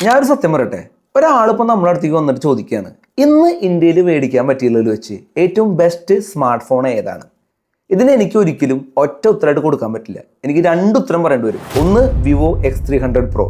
ഞാനൊരു സത്യം പറയട്ടെ, ഒരാളിപ്പോൾ നമ്മുടെ അടുത്തേക്ക് വന്നിട്ട് ചോദിക്കുകയാണ്, ഇന്ന് ഇന്ത്യയിൽ മേടിക്കാൻ പറ്റിയുള്ളതിൽ വെച്ച് ഏറ്റവും ബെസ്റ്റ് സ്മാർട്ട് ഫോൺ ഏതാണ്? ഇതിന് എനിക്ക് ഒരിക്കലും ഒറ്റ ഉത്തരമായിട്ട് കൊടുക്കാൻ പറ്റില്ല. എനിക്ക് രണ്ട് ഉത്തരം പറയേണ്ടി വരും. ഒന്ന് വിവോ X300 Pro,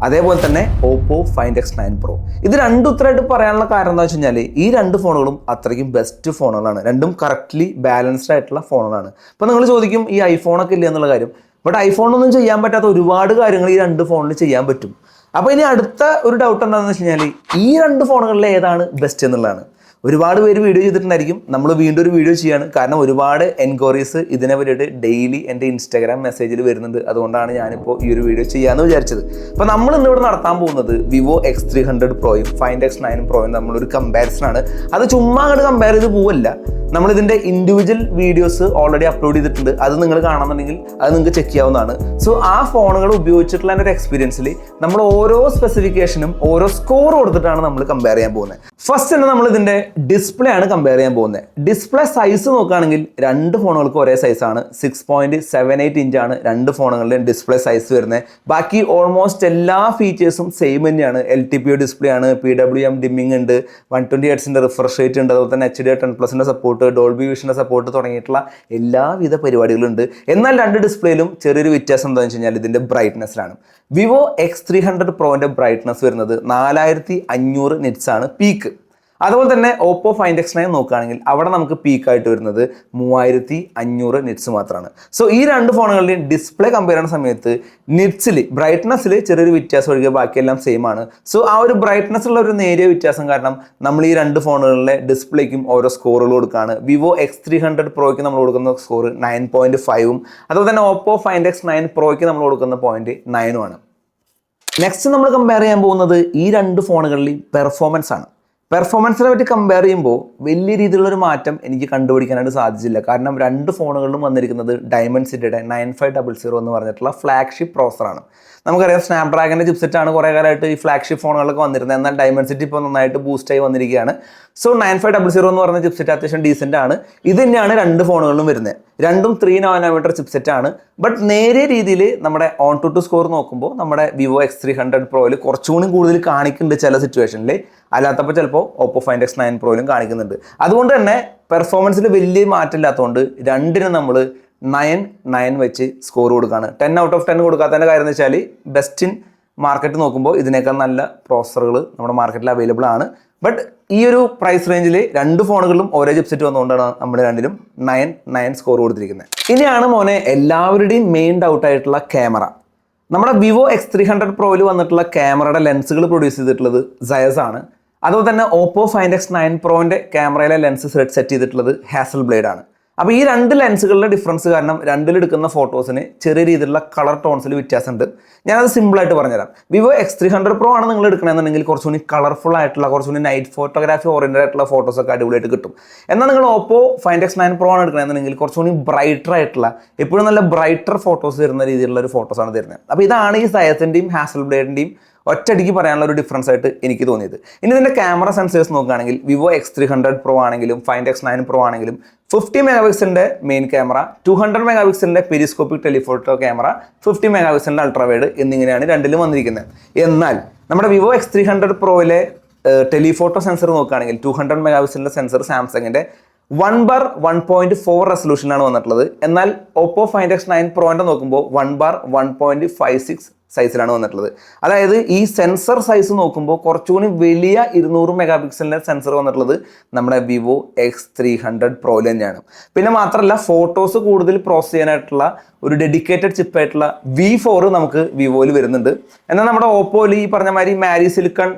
അതേപോലെ തന്നെ ഓപ്പോ ഫൈൻഡ് X9 Pro. ഇത് രണ്ട് ഉത്തരമായിട്ട് പറയാനുള്ള കാരണം എന്താ വെച്ച് കഴിഞ്ഞാൽ ഈ രണ്ട് ഫോണുകളും അത്രയ്ക്കും ബെസ്റ്റ് ഫോണുകളാണ്. രണ്ടും കറക്റ്റ്ലി ബാലൻസ്ഡ് ആയിട്ടുള്ള ഫോണുകളാണ്. അപ്പോൾ നിങ്ങൾ ചോദിക്കും ഈ ഐഫോണൊക്കെ ഇല്ല എന്നുള്ള കാര്യം. ബട്ട് ഐഫോണൊന്നും ചെയ്യാൻ പറ്റാത്ത ഒരുപാട് കാര്യങ്ങൾ ഈ രണ്ട് ഫോണിൽ ചെയ്യാൻ പറ്റും. അപ്പോൾ ഇനി അടുത്ത ഒരു ഡൗട്ട് എന്താണെന്ന് വെച്ച് കഴിഞ്ഞാൽ ഈ രണ്ട് ഫോണുകളിൽ ഏതാണ് ബെസ്റ്റ് എന്നുള്ളതാണ്. ഒരുപാട് പേര് വീഡിയോ ചെയ്തിട്ടുണ്ടായിരിക്കും. നമ്മൾ വീണ്ടും ഒരു വീഡിയോ ചെയ്യാണ്. കാരണം ഒരുപാട് എൻക്വയറീസ് ഇതിനെ പറ്റിയിട്ട് ഡെയിലി എൻ്റെ ഇൻസ്റ്റാഗ്രാം മെസ്സേജിൽ വരുന്നുണ്ട്. അതുകൊണ്ടാണ് ഞാനിപ്പോൾ ഈ ഒരു വീഡിയോ ചെയ്യാമെന്ന് വിചാരിച്ചത്. അപ്പോൾ നമ്മൾ ഇന്നിവിടെ നടത്താൻ പോകുന്നത് വിവോ X300 Proയും ഫൈൻഡ് X9 Proയും നമ്മളൊരു കമ്പാരിസൺ ആണ്. അത് ചുമ്മാ അങ്ങോട്ട് കമ്പയർ ചെയ്ത് പോവല്ല. നമ്മളിതിൻ്റെ ഇൻഡിവിജ്വൽ വീഡിയോസ് ഓൾറെഡി അപ്ലോഡ് ചെയ്തിട്ടുണ്ട്. അത് നിങ്ങൾ കാണുന്നുണ്ടെങ്കിൽ അത് നിങ്ങൾക്ക് ചെക്ക് ചെയ്യാവുന്നതാണ്. സോ ആ ഫോണുകൾ ഉപയോഗിച്ചിട്ടുള്ള എൻ്റെ ഒരു എക്സ്പീരിയൻസിൽ നമ്മൾ ഓരോ സ്പെസിഫിക്കേഷനും ഓരോ സ്കോർ കൊടുത്തിട്ടാണ് നമ്മൾ കമ്പയർ ചെയ്യാൻ പോകുന്നത്. ഫസ്റ്റ് തന്നെ നമ്മൾ ഇതിൻ്റെ ഡിസ്പ്ലേ ആണ് കമ്പയർ ചെയ്യാൻ പോകുന്നത്. ഡിസ്പ്ലേ സൈസ് നോക്കുകയാണെങ്കിൽ രണ്ട് ഫോണുകൾക്ക് ഒരേ സൈസാണ്. 6.78 ഇഞ്ചാണ് രണ്ട് ഫോണുകളുടെയും ഡിസ്പ്ലേ സൈസ് വരുന്നത്. ബാക്കി ഓൾമോസ്റ്റ് എല്ലാ ഫീച്ചേഴ്സും സെയിം തന്നെയാണ്. LTPO ഡിസ്പ്ലേ ആണ്, PWM ഡിമ്മിങ് ഉണ്ട്, 120 Hz റിഫ്രഷ് റേറ്റ് ഉണ്ട്, അതുപോലെ തന്നെ HDR10+ന്റെ സപ്പോർട്ട്, ഡോൾബി വിഷന്റെ സപ്പോർട്ട് തുടങ്ങിയിട്ടുള്ള എല്ലാവിധ പരിപാടികളുണ്ട്. എന്നാൽ രണ്ട് ഡിസ്പ്ലേയിലും ചെറിയൊരു വ്യത്യാസം എന്താണെന്ന് വെച്ച് കഴിഞ്ഞാൽ ഇതിൻ്റെ ബ്രൈറ്റ്നസ്സിലാണ്. വിവോ X300 Proന്റെ ബ്രൈറ്റ്നസ് വരുന്നത് 4500 നിറ്റ്സ് ആണ് പീക്ക്. അതുപോലെ തന്നെ ഓപ്പോ ഫൈൻഡ് X9 നോക്കുകയാണെങ്കിൽ അവിടെ നമുക്ക് പീക്കായിട്ട് വരുന്നത് 3500 നിറ്റ്സ് മാത്രമാണ്. സോ ഈ രണ്ട് ഫോണുകളുടെയും ഡിസ്പ്ലേ കമ്പയർ ചെയ്യുന്ന സമയത്ത് നിറ്റ്സിൽ ബ്രൈറ്റ്നസ്സിൽ ചെറിയൊരു വ്യത്യാസം ഒഴികെ ബാക്കിയെല്ലാം സെയിം ആണ്. സോ ആ ഒരു ബ്രൈറ്റ്നസ്സിലുള്ള ഒരു നേരിയ വ്യത്യാസം കാരണം നമ്മൾ ഈ രണ്ട് ഫോണുകളിലെ ഡിസ്പ്ലേക്കും ഓരോ സ്കോറുകൾ കൊടുക്കുകയാണ്. വിവോ X300 Proയ്ക്ക് നമ്മൾ കൊടുക്കുന്ന സ്കോർ 9.5ഉം അതുപോലെ തന്നെ ഓപ്പോ ഫൈൻഡ് X9 Proയ്ക്ക് നമ്മൾ കൊടുക്കുന്ന 9 ആണ്. നെക്സ്റ്റ് നമ്മൾ കമ്പയർ ചെയ്യാൻ പോകുന്നത് ഈ രണ്ട് ഫോണുകളിലെയും പെർഫോമൻസ് ആണ്. പെർഫോമൻസിനെ പറ്റി കമ്പയർ ചെയ്യുമ്പോൾ വലിയ രീതിയിലുള്ളൊരു മാറ്റം എനിക്ക് കണ്ടുപിടിക്കാനായിട്ട് സാധിച്ചില്ല. കാരണം രണ്ട് ഫോണുകളിലും വന്നിരിക്കുന്നത് ഡയമൻസിറ്റിയുടെ 9500 എന്ന് പറഞ്ഞിട്ടുള്ള ഫ്ലാഗ്ഷിപ്പ് പ്രോസറാണ്. നമുക്കറിയാം സ്നാപ്ഡ്രാഗൻ്റെ ചിപ്സെറ്റാണ് കുറേ കാലമായിട്ട് ഈ ഫ്ലാഗ്ഷിപ്പ് ഫോണുകളൊക്കെ വന്നിരുന്നത്. എന്നാൽ ഡയമൻസിറ്റി ഇപ്പോൾ നന്നായിട്ട് ബൂസ്റ്റായി വന്നിരിക്കുകയാണ്. സോ 9500 എന്ന് പറഞ്ഞ ചിപ്സെറ്റ് അത്യാവശ്യം ഡീസൻ്റ് ആണ്. ഇത് തന്നെയാണ് രണ്ട് ഫോണുകളിലും വരുന്നത്. രണ്ടും 3 nm ചിപ്സെറ്റാണ്. ബട്ട് നേരിയ രീതിയിൽ നമ്മുടെ ഓൺ ടു സ്കോർ നോക്കുമ്പോൾ നമ്മുടെ വിവോ X300 Proയിൽ കുറച്ചുകൂടി കൂടുതൽ കാണിക്കുന്നുണ്ട് ചില സിറ്റുവേഷനിൽ. അല്ലാത്തപ്പോൾ ചിലപ്പോൾ ഓപ്പോ ഫൈൻഡ് X9 Proയിലും കാണിക്കുന്നുണ്ട്. അതുകൊണ്ട് തന്നെ പെർഫോമൻസിൽ വലിയ മാറ്റമില്ലാത്തതുകൊണ്ട് രണ്ടിനും നമ്മൾ 9 വെച്ച് സ്കോർ കൊടുക്കുകയാണ്. 10 out of 10 കൊടുക്കാത്തതിൻ്റെ കാര്യം എന്ന് വെച്ചാൽ ബെസ്റ്റ് ഇൻ മാർക്കറ്റ് നോക്കുമ്പോൾ ഇതിനേക്കാൾ നല്ല പ്രോസറുകൾ നമ്മുടെ മാർക്കറ്റിൽ അവൈലബിൾ ആണ്. ബട്ട് ഈ ഒരു പ്രൈസ് റേഞ്ചിൽ രണ്ട് ഫോണുകളിലും ഓരോ ചിപ്സെറ്റ് വന്നുകൊണ്ടാണ് നമ്മൾ രണ്ടിലും 9 സ്കോർ കൊടുത്തിരിക്കുന്നത്. ഇനിയാണ് മോനെ എല്ലാവരുടെയും മെയിൻ ഡൗട്ട് ആയിട്ടുള്ള ക്യാമറ. നമ്മുടെ വിവോ X300 Proയിൽ വന്നിട്ടുള്ള ക്യാമറയുടെ ലെൻസുകൾ പ്രൊഡ്യൂസ് ചെയ്തിട്ടുള്ളത് Zeiss ആണ്. അതുപോലെ തന്നെ ഓപ്പോ ഫൈൻഡ് X9 Proന്റെ ക്യാമറയിലെ ലെൻസ് സെറ്റ് ചെയ്തിട്ടുള്ളത് Hasselblad ആണ്. അപ്പോൾ ഈ രണ്ട് ലെൻസുകളുടെ ഡിഫറൻസ് കാരണം രണ്ടിലെടുക്കുന്ന ഫോട്ടോസിന് ചെറിയ രീതിയിലുള്ള കളർ ടോൺസിൽ വ്യത്യാസമുണ്ട്. ഞാനത് സിമ്പിളായിട്ട് പറഞ്ഞുതരാം. വിവോ X300 Pro ആണ് നിങ്ങൾ എടുക്കണമെന്നുണ്ടെങ്കിൽ കുറച്ചുകൂടി കളർഫുൾ ആയിട്ടുള്ള കുറച്ചുകൂടി നൈറ്റ് ഫോട്ടോഗ്രാഫി ഓറിയൻറ്റഡ് ആയിട്ടുള്ള ഫോട്ടോസൊക്കെ അടിപൊളിയായിട്ട് കിട്ടും. എന്നാൽ നിങ്ങൾ ഓപ്പോ ഫൈൻഡ് X9 Pro ആണ് എടുക്കണമെന്നുണ്ടെങ്കിൽ കുറച്ചുകൂടി ബ്രൈറ്റർ ആയിട്ടുള്ള എപ്പോഴും നല്ല ബ്രൈറ്റർ ഫോട്ടോസ് തരുന്ന രീതിയിലുള്ള ഒരു ഫോട്ടോസാണ് തരുന്നത്. അപ്പോൾ ഇതാണ് ഈ Zeissൻ്റെയും Hasselbladൻ്റെയും ഒറ്റയടിക്ക് പറയാനുള്ള ഒരു ഡിഫറൻസ് ആയിട്ട് എനിക്ക് തോന്നിയത്. ഇനി ഇതിൻ്റെ ക്യാമറ സെൻസേഴ്സ് നോക്കുകയാണെങ്കിൽ വിവോ X300 Pro ആണെങ്കിലും ഫൈൻഡ് X9 Pro ആണെങ്കിലും 50 MP main camera, 200 MP periscopic telephoto camera, 50 MP ultrawide എന്നിങ്ങനെയാണ് രണ്ടിലും വന്നിരിക്കുന്നത്. എന്നാൽ നമ്മുടെ വിവോ X300 Proയിലെ ടെലിഫോട്ടോ സെൻസർ നോക്കുകയാണെങ്കിൽ 200 MP സെൻസർ സാംസങ്ങിൻ്റെ 1/1.4 റെസൊല്യൂഷനാണ് വന്നിട്ടുള്ളത്. എന്നാൽ ഓപ്പോ ഫൈൻഡ് X9 Proൻ്റെ നോക്കുമ്പോൾ 1/1.56 സൈസിലാണ് വന്നിട്ടുള്ളത്. അതായത് ഈ സെൻസർ സൈസ് നോക്കുമ്പോൾ കുറച്ചുകൂടി വലിയ 200 MP സെൻസർ വന്നിട്ടുള്ളത് നമ്മുടെ വിവോ X300 Proയിൽ തന്നെയാണ്. പിന്നെ മാത്രമല്ല ഫോട്ടോസ് കൂടുതൽ പ്രോസസ് ചെയ്യാനായിട്ടുള്ള ഒരു ഡെഡിക്കേറ്റഡ് ചിപ്പായിട്ടുള്ള V4 നമുക്ക് വിവോയിൽ വരുന്നുണ്ട്. എന്നാൽ നമ്മുടെ ഓപ്പോയിൽ ഈ പറഞ്ഞ മാതിരി മാരി സിലിക്കൺ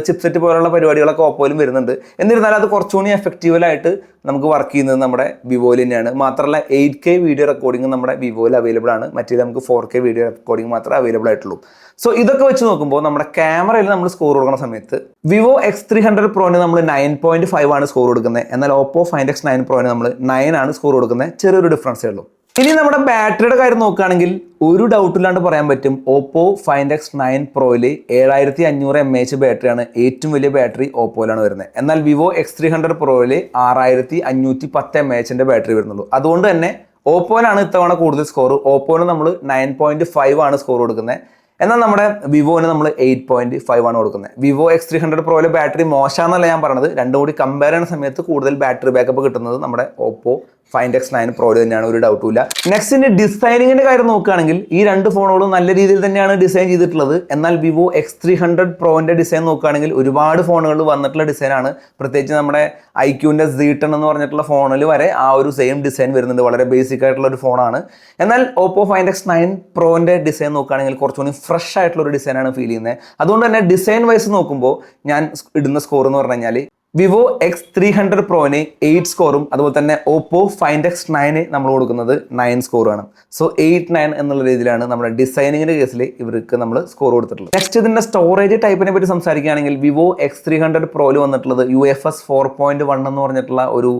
ചിപ്സെറ്റ് പോലുള്ള പരിപാടികളൊക്കെ ഓപ്പോയിലും വരുന്നുണ്ട്. എന്നിരുന്നാലും അത് കുറച്ചുകൂടി എഫക്റ്റീവലായിട്ട് നമുക്ക് വർക്ക് ചെയ്യുന്നത് നമ്മുടെ വിവോയിൽ തന്നെയാണ്. മാത്രമല്ല 8K വീഡിയോ റെക്കോർഡിംഗ് നമ്മുടെ വിവോയിൽ അവൈലബിൾ ആണ്. മറ്റേ നമുക്ക് 4K വീഡിയോ റെക്കോർഡിംഗ് മാത്രമേ അവൈലബിൾ ആയിട്ടുള്ളൂ. സോ ഇതൊക്കെ വെച്ച് നോക്കുമ്പോൾ നമ്മുടെ ക്യാമറയിൽ നമ്മൾ സ്കോർ കൊടുക്കുന്ന സമയത്ത് വിവോ X300 Proന് നമ്മൾ 9.5 ആണ് സ്കോർ കൊടുക്കുന്നത്. എന്നാൽ ഓപ്പോ ഫൈൻഡ് X9 Proന് നമ്മൾ 9 ആണ് സ്കോർ കൊടുക്കുന്നത്. ചെറിയൊരു ഡിഫറൻസേ ഉള്ളൂ. ഇനി നമ്മുടെ ബാറ്ററിയുടെ കാര്യം നോക്കുകയാണെങ്കിൽ ഒരു ഡൗട്ടില്ലാണ്ട് പറയാൻ പറ്റും ഓപ്പോ ഫൈൻഡ് X9 Proയിൽ 7500 mAh ബാറ്ററിയാണ് ഏറ്റവും വലിയ ബാറ്ററി ഓപ്പോയിലാണ് വരുന്നത്. എന്നാൽ വിവോ X300 Proയിൽ 6510 mAhന്റെ ബാറ്ററി വരുന്നുള്ളൂ. അതുകൊണ്ട് തന്നെ ഓപ്പോയിലാണ് ഇത്തവണ കൂടുതൽ സ്കോർ. ഓപ്പോയിന് നമ്മൾ 9.5 ആണ് സ്കോർ കൊടുക്കുന്നത്. എന്നാൽ നമ്മുടെ വിവോന് നമ്മൾ 8.5 ആണ് കൊടുക്കുന്നത്. വിവോ X300 Proയിലെ ബാറ്ററി മോശമാണെന്നല്ല ഞാൻ പറഞ്ഞത്, രണ്ടും കൂടി കമ്പയർ ചെയ്യുന്ന സമയത്ത് കൂടുതൽ ബാറ്ററി ബാക്കപ്പ് കിട്ടുന്നത് നമ്മുടെ ഓപ്പോ Find X9 Pro തന്നെയാണ്, ഒരു ഡൗട്ടും ഇല്ല. നെക്സ്റ്റ് ഇനി ഡിസൈനിങ്ങിന്റെ കാര്യം നോക്കുകയാണെങ്കിൽ ഈ രണ്ട് ഫോണുകളും നല്ല രീതിയിൽ തന്നെയാണ് ഡിസൈൻ ചെയ്തിട്ടുള്ളത്. എന്നാൽ വിവോ X300 Proന്റെ ഡിസൈൻ നോക്കുകയാണെങ്കിൽ ഒരുപാട് ഫോണുകളിൽ വന്നിട്ടുള്ള ഡിസൈനാണ്. പ്രത്യേകിച്ച് നമ്മുടെ iQന്റെ Z10 എന്ന് പറഞ്ഞിട്ടുള്ള ഫോണിൽ വരെ ആ ഒരു സെയിം ഡിസൈൻ വരുന്നുണ്ട്. വളരെ ബേസിക് ആയിട്ടുള്ള ഒരു ഫോണാണ്. എന്നാൽ ഓപ്പോ Find X9 Proന്റെ ഡിസൈൻ നോക്കുകയാണെങ്കിൽ കുറച്ചുകൂടി ഫ്രഷ് ആയിട്ടുള്ള ഒരു ഡിസൈനാണ് ഫീൽ ചെയ്യുന്നത്. അതുകൊണ്ട് തന്നെ ഡിസൈൻ വൈസ് നോക്കുമ്പോൾ ഞാൻ ഇടുന്ന സ്കോർ എന്ന് പറഞ്ഞു കഴിഞ്ഞാൽ വിവോ X300 Proന് 8 സ്കോറും അതുപോലെ തന്നെ ഓപ്പോ Find X9 നമ്മൾ കൊടുക്കുന്നത് 9 സ്കോറാണ്. സോ 8-9 എന്നുള്ള രീതിയിലാണ് നമ്മുടെ ഡിസൈനിങ്ങിന്റെ കേസിൽ ഇവർക്ക് നമ്മൾ സ്കോർ കൊടുത്തിട്ടുള്ളത്. നെക്സ്റ്റ് ഇതിന്റെ സ്റ്റോറേജ് ടൈപ്പിനെ പറ്റി സംസാരിക്കുകയാണെങ്കിൽ വിവോ X300 Proയിൽ വന്നിട്ടുള്ളത് UFS 4.1 എന്ന് പറഞ്ഞിട്ടുള്ള ഒരു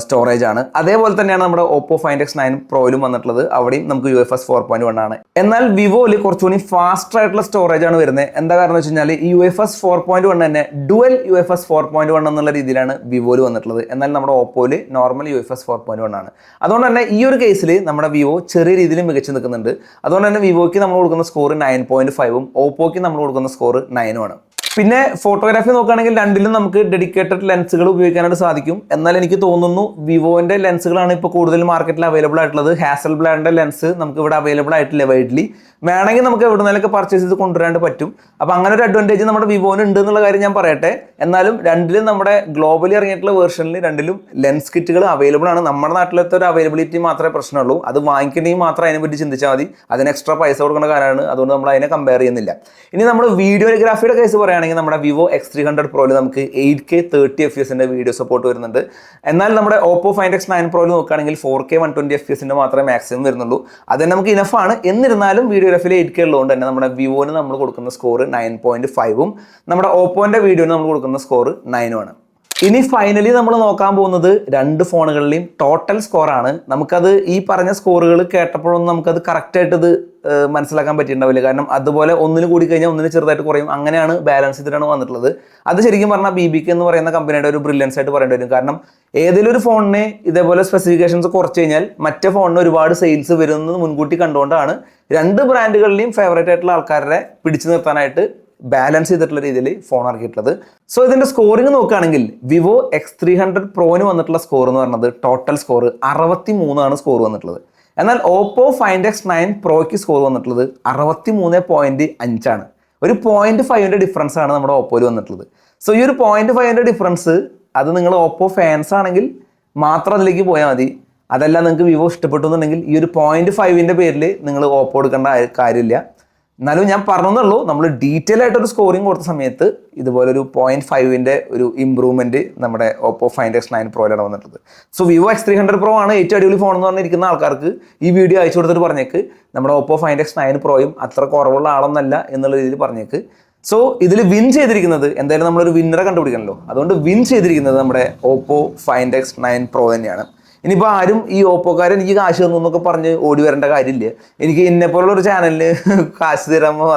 സ്റ്റോറേജ് ആണ്. അതേപോലെ തന്നെയാണ് നമ്മുടെ ഓപ്പോ Find X9 Proയിലും വന്നിട്ടുള്ളത്. അവിടെയും നമുക്ക് UFS 4.1 ആണ്. എന്നാൽ വിവോയിൽ കുറച്ചുകൂടി ഫാസ്റ്റർ ആയിട്ടുള്ള സ്റ്റോറേജ് ആണ് വരുന്നത്. എന്താ കാരണം എന്ന് വെച്ച് കഴിഞ്ഞാൽ ഈ UFS 4.1 തന്നെ ഡുവൽ UFS 4.1 എന്നുള്ള രീതിയിലാണ് വിവോയിൽ വന്നിട്ടുള്ളത്. എന്നാൽ നമ്മുടെ ഓപ്പോയിൽ നോർമൽ UFS 4.1 ആണ്. അതുകൊണ്ട് തന്നെ ഈ ഒരു കേസിൽ നമ്മുടെ വിവോ ചെറിയ രീതിയിൽ മികച്ചു നിൽക്കുന്നുണ്ട്. അതുകൊണ്ട് തന്നെ വിവോയ്ക്ക് നമ്മൾ കൊടുക്കുന്ന സ്കോർ 9.5ഉം ഓപ്പോയ്ക്ക് നമ്മൾ കൊടുക്കുന്ന സ്കോർ 9ഉം ആണ്. പിന്നെ ഫോട്ടോഗ്രാഫി നോക്കുകയാണെങ്കിൽ രണ്ടിലും നമുക്ക് ഡെഡിക്കേറ്റഡ് ലെൻസുകൾ ഉപയോഗിക്കാനായിട്ട് സാധിക്കും. എന്നാൽ എനിക്ക് തോന്നുന്നു വിവോന്റെ ലെൻസുകളാണ് ഇപ്പോൾ കൂടുതൽ മാർക്കറ്റിൽ അവൈലബിൾ ആയിട്ടുള്ളത്. ഹാസൽബ്ലാഡിന്റെ ലെൻസ് നമുക്ക് ഇവിടെ അവൈലബിൾ ആയിട്ടില്ല വൈഡ്ലി. വേണമെങ്കിൽ നമുക്ക് എവിടെ നിന്നൊക്കെ പർച്ചേസ് ചെയ്ത് കൊണ്ടുവരാണ്ട് പറ്റും. അപ്പോൾ അങ്ങനെ ഒരു അഡ്വാൻറ്റേജ് നമ്മുടെ വിവോന് ഉണ്ട് എന്നുള്ള കാര്യം ഞാൻ പറയട്ടെ. എന്നാലും രണ്ടിലും നമ്മുടെ ഗ്ലോബലി ഇറങ്ങിയിട്ടുള്ള വേർഷനിൽ രണ്ടിലും ലെൻസ് കിറ്റുകൾ അവൈലബിൾ ആണ്. നമ്മുടെ നാട്ടിലത്തെ ഒരു അവൈലബിലിറ്റി മാത്രമേ പ്രശ്നമുള്ളൂ. അത് വാങ്ങിക്കണമെങ്കിൽ മാത്രം അതിനെപ്പറ്റി ചിന്തിച്ചാൽ മതി. അതിന് എക്സ്ട്രാ പൈസ കൊടുക്കുന്ന കാര്യമാണ്. അതുകൊണ്ട് നമ്മൾ അതിനെ കമ്പയർ ചെയ്യുന്നില്ല. ഇനി നമ്മൾ വീഡിയോഗ്രാഫിയുടെ കേസ് പറയുകയാണെങ്കിൽ നമ്മുടെ വിവോ X300 Proയിൽ നമുക്ക് 8K 30fps വീഡിയോ സപ്പോർട്ട് വരുന്നുണ്ട്. എന്നാൽ നമ്മുടെ ഓപ്പോ Find X9 Proയിൽ നോക്കുകയാണെങ്കിൽ 4K 120fps മാത്രമേ മാക്സിമം വരുന്നുള്ളൂ. അത് നമുക്ക് ഇനഫാണ്. എന്നിരുന്നാലും വീഡിയോഗ്രാഫിയിൽ 8K ഉള്ളതുകൊണ്ട് തന്നെ നമ്മുടെ വിവോന് നമ്മൾ കൊടുക്കുന്ന സ്കോർ 9.5ഉം നമ്മുടെ ഓപ്പോന്റെ വീഡിയോന് നമ്മൾ കൊടുക്കുന്ന സ്കോർ 9ഉം ആണ്. ഇനി ഫൈനലി നമ്മൾ നോക്കാൻ പോകുന്നത് രണ്ട് ഫോണുകളിലെയും ടോട്ടൽ സ്കോറാണ്. നമുക്കത് ഈ പറഞ്ഞ സ്കോറുകൾ കേട്ടപ്പോഴൊന്നും നമുക്കത് കറക്റ്റായിട്ട് ഇത് മനസ്സിലാക്കാൻ പറ്റിയിട്ടുണ്ടാവില്ല. കാരണം അതുപോലെ ഒന്നിന് കൂടി കഴിഞ്ഞാൽ ഒന്നിന് ചെറുതായിട്ട് കുറയും. അങ്ങനെയാണ് ബാലൻസ് ചെയ്തിട്ടാണ് വന്നിട്ടുള്ളത്. അത് ശരിക്കും പറഞ്ഞാൽ BBK എന്ന് പറയുന്ന കമ്പനിയുടെ ഒരു ബ്രില്യൻസ് ആയിട്ട് പറയേണ്ടി വരും. കാരണം ഏതെങ്കിലും ഒരു ഫോണിന് ഇതേപോലെ സ്പെസിഫിക്കേഷൻസ് കുറച്ച് കഴിഞ്ഞാൽ മറ്റേ ഫോണിന് ഒരുപാട് സെയിൽസ് വരുന്നത് മുൻകൂട്ടി കണ്ടുകൊണ്ടാണ് രണ്ട് ബ്രാൻഡുകളിലെയും ഫേവറേറ്റ് ആയിട്ടുള്ള ആൾക്കാരെ പിടിച്ചു നിർത്താനായിട്ട് ബാലൻസ് ചെയ്തിട്ടുള്ള രീതിയിൽ ഫോൺ ഇറക്കിയിട്ടുള്ളത്. സോ ഇതിന്റെ സ്കോറിംഗ് നോക്കുകയാണെങ്കിൽ വിവോ X300 Proന് വന്നിട്ടുള്ള സ്കോർ എന്ന് പറയുന്നത് ടോട്ടൽ സ്കോർ 63 ആണ് സ്കോർ വന്നിട്ടുള്ളത്. എന്നാൽ ഓപ്പോ Find X9 Proയ്ക്ക് സ്കോർ വന്നിട്ടുള്ളത് 63.5 ആണ്. ഒരു 0.5ന്റെ ഡിഫറൻസ് ആണ് നമ്മുടെ ഓപ്പോയിൽ വന്നിട്ടുള്ളത്. സോ ഈ ഒരു 0.5ന്റെ ഡിഫറൻസ് അത് നിങ്ങൾ ഓപ്പോ ഫാൻസ് ആണെങ്കിൽ മാത്രം അതിലേക്ക് പോയാൽ മതി. അതല്ല നിങ്ങൾക്ക് വിവോ ഇഷ്ടപ്പെട്ടു എന്നുണ്ടെങ്കിൽ ഈ ഒരു 0.5ന്റെ പേരിൽ നിങ്ങൾ ഓപ്പോ എടുക്കേണ്ട കാര്യമില്ല. എന്നാലും ഞാൻ പറഞ്ഞെന്നുള്ളൂ, നമ്മൾ ഡീറ്റെയിൽ ആയിട്ടൊരു സ്കോറിംഗ് കൊടുത്ത സമയത്ത് ഇതുപോലെ ഒരു 0.5ന്റെ ഒരു ഇമ്പ്രൂവ്മെന്റ് നമ്മുടെ ഓപ്പോ Find X9 Proയിലാണ് വന്നിട്ടുള്ളത്. സോ വിവോ X300 Pro ആണ് ഏറ്റവും അടിപൊളി ഫോൺ എന്ന് പറഞ്ഞിരിക്കുന്ന ആൾക്കാർക്ക് ഈ വീഡിയോ അയച്ചു കൊടുത്തിട്ട് പറഞ്ഞേക്ക് നമ്മുടെ ഓപ്പോ Find X9 Proയും അത്ര കുറവുള്ള ആളൊന്നല്ല എന്നുള്ള രീതിയിൽ പറഞ്ഞേക്ക്. സോ ഇതിൽ വിൻ ചെയ്തിരിക്കുന്നത് എന്തായാലും നമ്മളൊരു വിന്നറെ കണ്ടുപിടിക്കണമല്ലോ. അതുകൊണ്ട് വിൻ ചെയ്തിരിക്കുന്നത് നമ്മുടെ ഓപ്പോ Find X9 Pro തന്നെയാണ്. ഇനിയിപ്പോൾ ആരും ഈ ഓപ്പോക്കാരൻ എനിക്ക് കാശ് തന്നു എന്നൊക്കെ പറഞ്ഞ് ഓടി വരേണ്ട കാര്യമില്ല. എനിക്ക് എന്നെപ്പോലുള്ള ഒരു ചാനലിന് കാശ് തരാമ്പോൾ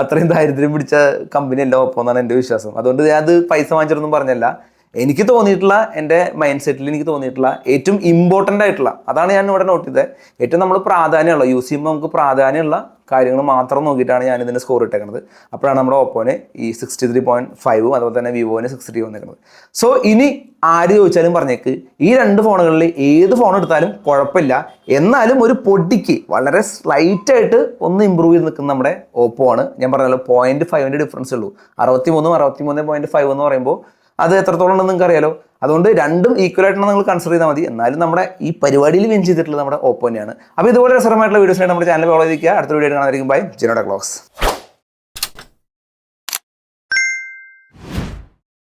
അത്രയും ദാരിദ്ര്യം പിടിച്ച കമ്പനി അല്ല ഓപ്പോ എന്നാണ് എൻ്റെ വിശ്വാസം. അതുകൊണ്ട് അത് പൈസ വാങ്ങിച്ചിട്ടൊന്നും പറഞ്ഞല്ല. എനിക്ക് തോന്നിയിട്ടുള്ള എൻ്റെ മൈൻഡ് സെറ്റിൽ എനിക്ക് തോന്നിയിട്ടുള്ള ഏറ്റവും ഇമ്പോർട്ടൻ്റ് ആയിട്ടുള്ള അതാണ് ഞാൻ ഇവിടെ നോട്ട് ചെയ്തത്. ഏറ്റവും നമ്മൾ പ്രാധാന്യമുള്ള യൂസ് ചെയ്യുമ്പോൾ നമുക്ക് പ്രാധാന്യമുള്ള കാര്യങ്ങൾ മാത്രം നോക്കിയിട്ടാണ് ഞാൻ ഇതിൻ്റെ സ്കോർ ഇട്ടേക്കുന്നത്. അപ്പോഴാണ് നമ്മുടെ ഓപ്പോന് ഈ 63.5ഉം അതുപോലെ തന്നെ വിവോന് 60 വന്നിരിക്കുന്നത്. സോ ഇനി ആര് ചോദിച്ചാലും പറഞ്ഞേക്ക് ഈ രണ്ട് ഫോണുകളിൽ ഏത് ഫോൺ എടുത്താലും കുഴപ്പമില്ല. എന്നാലും ഒരു പൊടിക്ക് വളരെ സ്ലൈറ്റായിട്ട് ഒന്ന് ഇമ്പ്രൂവ് ചെയ്ത് നിൽക്കുന്ന നമ്മുടെ ഓപ്പോ ആണ്. ഞാൻ പറഞ്ഞല്ലോ 0.5ന്റെ ഡിഫറൻസ് ഉള്ളൂ. 63.5 എന്ന് പറയുമ്പോൾ അത് എത്രത്തോളം ഉണ്ടെന്ന് നിങ്ങൾക്ക് അറിയാലോ. അതുകൊണ്ട് രണ്ടും ഈക്വൽ ആയിട്ടാണ് നിങ്ങൾ കൺസിഡർ ചെയ്താൽ മതി. എന്നാലും നമ്മുടെ ഈ പരിപാടിയിൽ വിൻ ചെയ്തിട്ടുള്ളത് നമ്മുടെ ഓപ്പോ തന്നെയാണ്. അപ്പോൾ ഇതുപോലെ രസകരമായിട്ടുള്ള വീഡിയോസിനായിട്ട് നമ്മുടെ ചാനൽ ഫോളോ ചെയ്തിരിക്കുക. അടുത്ത വീഡിയോ കാണാതിരിക്കും. Bye, Gino tech vlogs.